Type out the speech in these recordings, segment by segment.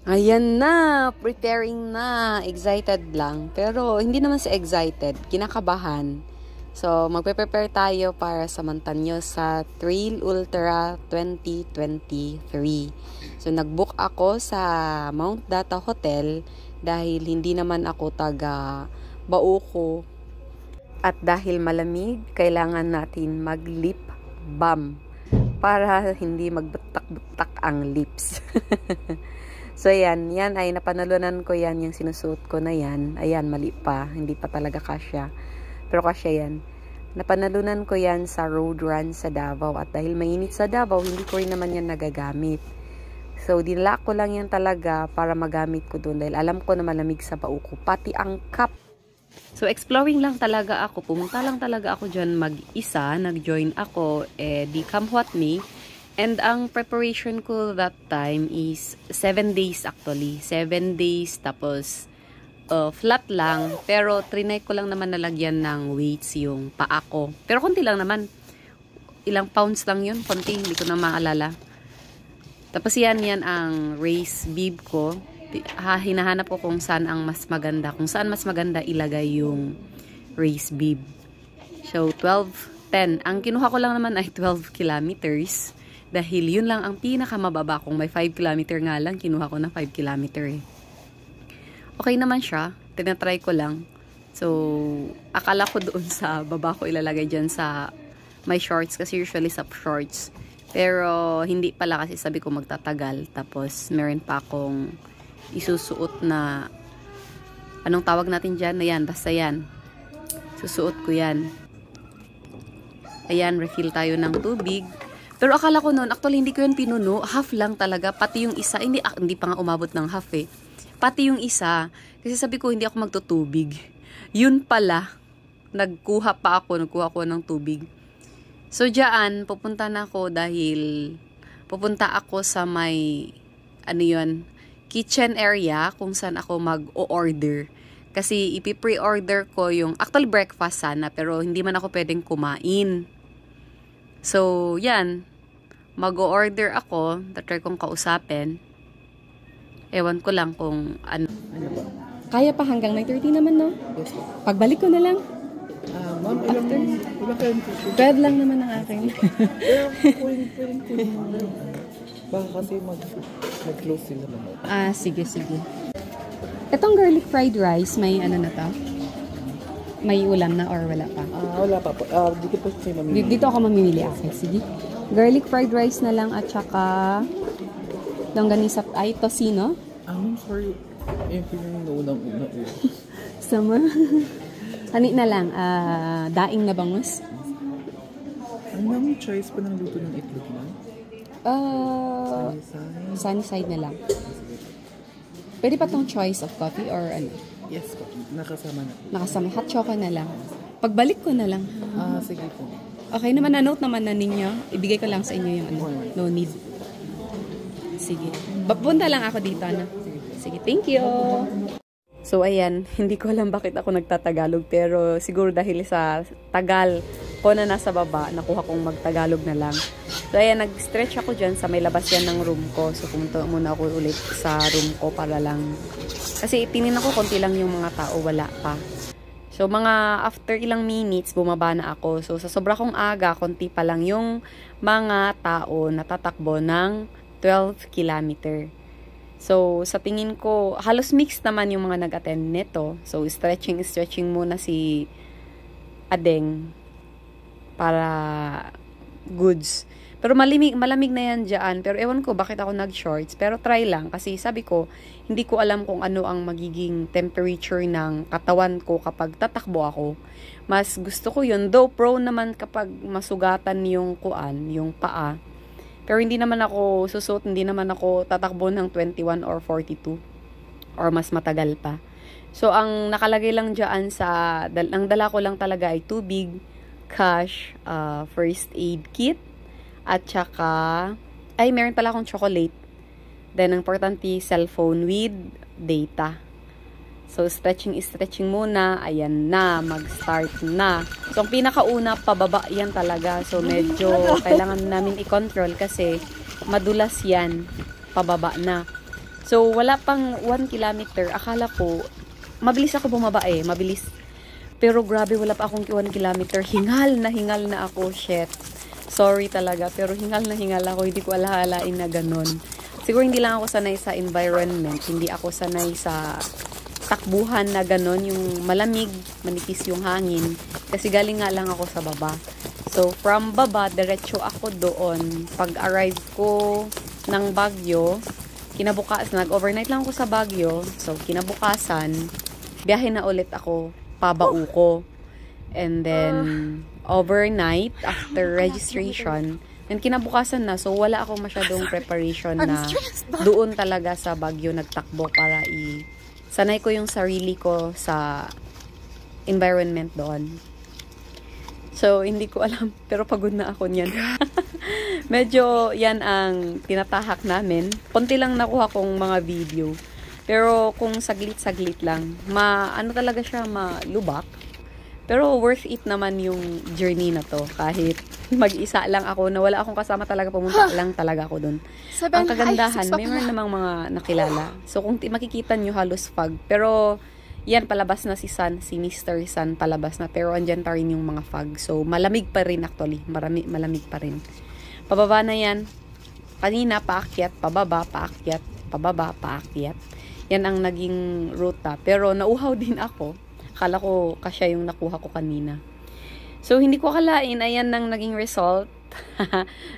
Ayan na, preparing na, excited lang. Pero hindi naman sa excited, kinakabahan. So, magpe-prepare tayo para sa Montaño sa Trail Ultra 2023. So, nag-book ako sa Mount Data Hotel dahil hindi naman ako taga Bauco. At dahil malamig, kailangan natin mag-lip balm para hindi magbutak-butak ang lips. So, yan ay napanalunan ko yan, yung sinusuot ko na yan. Ayan, mali pa. Hindi pa talaga kasya. Pero kasya yan. Napanalunan ko yan sa road run sa Davao. At dahil mainit sa Davao, hindi ko rin naman yan nagagamit. So, dinala ko lang yan talaga para magamit ko doon. Dahil alam ko na malamig sa Bauco. Pati ang cup. So, exploring lang talaga ako. Pumunta lang talaga ako dyan mag-isa. Nag-join ako. Di come what may. And ang preparation ko that time is 7 days actually. 7 days tapos flat lang. Pero trinay ko lang naman nalagyan ng weights yung paa ko. Pero konti lang naman. Ilang pounds lang yun. Konti, hindi ko na maalala. Tapos yan ang race bib ko. Hinahanap ko kung saan ang mas maganda. Kung saan mas maganda ilagay yung race bib. So 12, 10. Ang kinuha ko lang naman ay 12 kilometers. Dahil yun lang ang pinakamababa. Kung may 5 km nga lang, kinuha ko na 5 km eh. Okay naman siya. Tinatry ko lang. So, akala ko doon sa baba ko ilalagay dyan sa my shorts. Kasi usually sa shorts. Pero, hindi pala kasi sabi ko magtatagal. Tapos, meron pa akong isusuot na anong tawag natin dyan? Ayan, basta yan. Susuot ko yan. Ayan, refill tayo ng tubig. Pero akala ko noon, actually hindi ko yun pinuno, half lang talaga, pati yung isa, hindi pa nga umabot ng half eh. Pati yung isa, kasi sabi ko hindi ako magtutubig. Yun pala, nagkuha ko ng tubig. So diyan, pupunta na ako dahil, pupunta ako sa may, kitchen area kung saan ako mag-o-order. Kasi ipi-pre-order ko yung, actual breakfast sana, pero hindi man ako pwedeng kumain. So, yan. Mag-o-order ako. Tatry kong kausapin. Ewan ko lang kung ano. Kaya pa hanggang 9:30 naman, no? Yes, po. Pagbalik ko na lang. Ma'am, ilang kayong tissue? 12 lang naman ang akin. Pero, pwedeng baka kasi mag-close sila naman. Sige. Itong garlic fried rice, may ano na to? May ulam na or wala pa? Wala pa po. Dito po siya mamimili. Dito ako mamimili. Okay, sige. Garlic fried rice na lang at saka longganisa ay tocino. Ma'am, sorry. Yung pinang-una. Sama. Hani na lang. Daing na bangus. Anong choice pa ng luto ng itlog mo? Sunny side na lang. Pwede pa tong choice of coffee or ano? Yes po. Nakasama na. Nakasama. Hot choco na lang. Pagbalik ko na lang. Sige po. Okay naman, na-note naman na ninyo. Ibigay ko lang sa inyo yung ano. No need. Sige. Punta lang ako dito, ano? Sige, thank you. So, ayan, hindi ko alam bakit ako nagtatagalog. Pero siguro dahil sa tagal ko na nasa baba, nakuha kong magtagalog na lang. So, ayan, nag-stretch ako dyan sa may labas yan ng room ko. So, pumunta muna ako ulit sa room ko para lang. Kasi tininan ko, konti lang yung mga tao, wala pa. So, mga after ilang minutes, bumaba na ako. So, sa sobra kong aga, konti pa lang yung mga tao na tatakbo ng 12 kilometer. So, sa tingin ko, halos mixed naman yung mga nag-attend nito. So, stretching muna si Adeng para goods. Pero malamig na yan dyan. Pero ewan ko bakit ako nag-shorts. Pero try lang. Kasi sabi ko, hindi ko alam kung ano ang magiging temperature ng katawan ko kapag tatakbo ako. Mas gusto ko yun. Though prone naman kapag masugatan yung yung paa. Pero hindi naman ako susuot, hindi naman ako tatakbo ng 21 or 42. Or mas matagal pa. So, ang nakalagay lang dyan ang dala ko lang talaga ay tubig, cash, first aid kit, at saka, meron pala akong chocolate. Then, ang importante, cellphone with data. So, stretching muna. Ayan na, mag-start na. So, ang pinakauna, pababa yan talaga. So, medyo kailangan namin i-control kasi madulas yan. Pababa na. So, wala pang 1 kilometer. Akala ko, mabilis ako bumaba eh. Mabilis. Pero grabe, wala pa akong 1 kilometer. Hingal na ako. Shit. Sorry talaga. Pero hingal na ako. Hindi ko alahalain na ganun. Siguro hindi lang ako sanay sa environment. Hindi ako sanay sa takbuhan na ganun. Yung malamig, manipis yung hangin. Kasi galing nga lang ako sa baba. So, from baba, diretso ako doon. Pag-arrive ko ng Baguio, kinabukasan, nag-overnight lang ako sa Baguio. So, kinabukasan, biyahe na ulit ako, Pabauco. And then, overnight, after registration, and kinabukasan na, so wala akong masyadong preparation na doon talaga sa Baguio nagtakbo para sanay ko yung sarili ko sa environment doon. So, hindi ko alam, pero pagod na ako niyan. Medyo yan ang tinatahak namin. Konti lang nakuha kong mga video. Pero kung saglit-saglit lang, ano talaga siya, malubak. Pero worth it naman yung journey na to. Kahit mag-isa lang ako, na wala akong kasama talaga, pumunta lang talaga ako dun. Ang kagandahan, may namang mga nakilala. So kung makikita nyo, halos fog. pero yan, palabas na si Sun, si Mr. Sun, palabas na. Pero andyan pa rin yung mga fog. So malamig pa rin actually. Malamig pa rin. Pababa na yan. Kanina, paakyat, pababa, paakyat, pababa, paakyat. Yan ang naging ruta. Pero nauhaw din ako. Akala ko kasya yung nakuha ko kanina. So, hindi ko akalain. Ayan ang naging result.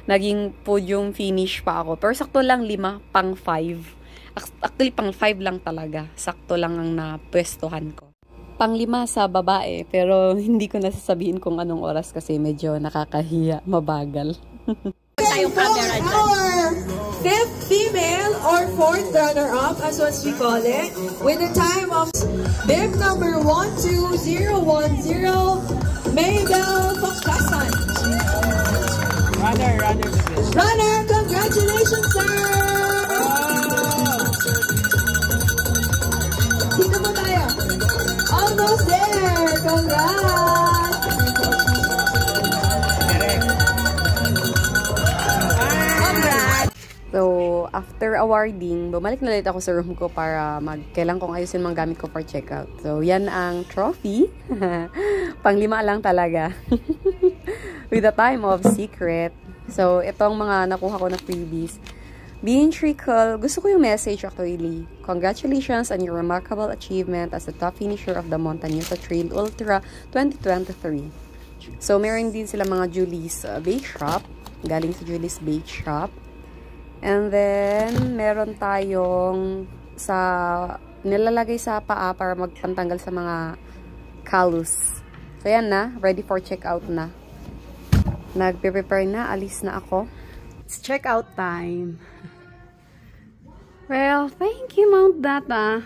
Naging podium finish pa ako. Pero sakto lang 5, pang 5. Actually, pang 5 lang talaga. Sakto lang ang napwestuhan ko. Pang 5 sa babae. Pero hindi ko nasasabihin kung anong oras kasi medyo nakakahiya. Mabagal. Our 5th female or 4th runner-up, as what we call it, with a time of bib number 12010, Maybel Pagkasan. Runner, congratulations, sir! Dito mo tayo. Almost there! Congrats! So, after awarding, bumalik na ulit ako sa room ko para kailan kong ayusin mga gamit ko for checkout. So, yan ang trophy. Pang 5 lang talaga. With a time of secret. So, itong mga nakuha ko na freebies. Being Trickle, gusto ko yung message actually. Congratulations on your remarkable achievement as the top finisher of the Montañosa Trail Ultra 2023. So, meron din sila mga Julie's Bake Shop. Galing sa Julie's Bake Shop. And then, meron tayong nilalagay sa paa para magpantanggal sa mga callus. So, yan na. Ready for checkout na. Nagpe-prepare na. Alis na ako. It's checkout time. Well, thank you, Mount Data.